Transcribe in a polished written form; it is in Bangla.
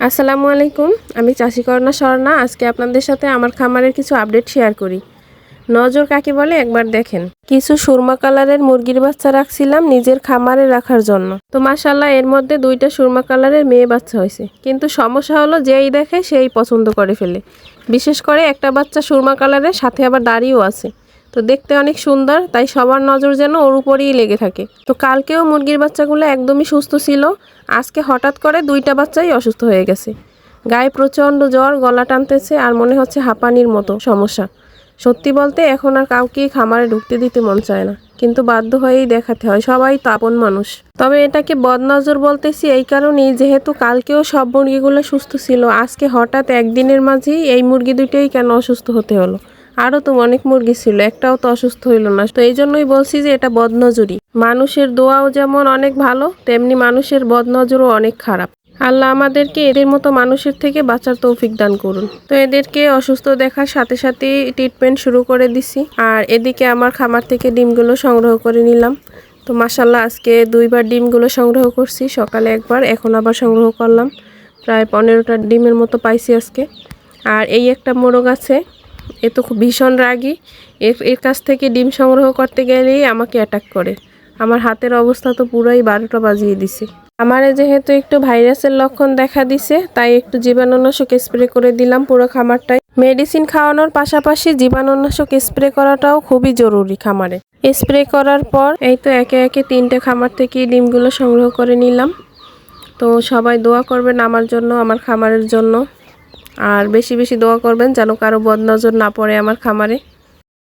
আসসালামু আলাইকুম। আমি চাষিকর্ণা স্বর্ণা। আজকে আপনাদের সাথে আমার খামারের কিছু আপডেট শেয়ার করি। নজর কাকে বলে একবার দেখেন। কিছু সুরমা কালারের মুরগির বাচ্চা রাখছিলাম নিজের খামারে রাখার জন্য। তো মাশাআল্লাহ এর মধ্যে 2টা সুরমা কালারের মেয়ে বাচ্চা হয়েছে। কিন্তু সমস্যা হলো যেই দেখে সেই পছন্দ করে ফেলে। বিশেষ করে একটা বাচ্চা সুরমা কালারের, সাথে আবার দাড়িও আছে। তো দেখতে অনেক সুন্দর, তাই সবার নজর যেন ওর উপরেই লেগে থাকে। তো কালকেও মুরগির বাচ্চাগুলো একদমই সুস্থ ছিল। আজকে হঠাৎ করে 2টা বাচ্চাই অসুস্থ হয়ে গেছে। গায়ে প্রচণ্ড জ্বর, গলা টানতেছে আর মনে হচ্ছে হাঁপানির মতো সমস্যা। সত্যি বলতে এখন আর কাউকেই খামারে ঢুকতে দিতে মন চায় না, কিন্তু বাধ্য হয়েই দেখাতে হয়, সবাই তো আপন মানুষ। তবে এটাকে বদনজর বলতেছি এই কারণেই, যেহেতু কালকেও সব মুরগিগুলো সুস্থ ছিল, আজকে হঠাৎ একদিনের মাঝেই এই মুরগি দুটোই কেন অসুস্থ হতে হলো। আরও তো অনেক মুরগি ছিল, একটাও তো অসুস্থ হইল না। তো এই জন্যই বলছি যে এটা বদনজরই। মানুষের দোয়াও যেমন অনেক ভালো, তেমনি মানুষের বদনজরও অনেক খারাপ। আল্লাহ আমাদেরকে এদের মতো মানুষের থেকে বাঁচার তৌফিক দান করুন। তো এদেরকে অসুস্থ দেখার সাথে সাথে ট্রিটমেন্ট শুরু করে দিছি। আর এদিকে আমার খামার থেকে ডিমগুলো সংগ্রহ করে নিলাম। তো মাশাল্লাহ আজকে 2বার ডিমগুলো সংগ্রহ করছি, সকালে একবার, এখন আবার সংগ্রহ করলাম। প্রায় 15টা ডিমের মতো পাইছি আজকে। আর এই একটা মোরগ আছে, এ তো খুব ভীষণ রাগী। এর কাছ থেকে ডিম সংগ্রহ করতে গেলেই আমাকে অ্যাটাক করে। আমার হাতের অবস্থা তো পুরাই 12টা বাজিয়ে দিছে। আমারে যেহেতু একটু ভাইরাসের লক্ষণ দেখা দিছে, তাই একটু জীবাণুনাশক স্প্রে করে দিলাম পুরো খামারটায়। মেডিসিন খাওয়ানোর পাশাপাশি জীবাণুনাশক স্প্রে করাটাও খুবই জরুরি খামারে। স্প্রে করার পর এই তো একে একে 3টে খামার থেকে ডিমগুলো সংগ্রহ করে নিলাম। তো সবাই দোয়া করবেন আমার জন্য, আমার খামারের জন্য। আর বেশি বেশি দোয়া করবেন যেন কারো বদনজর না পড়ে আমার খামারে।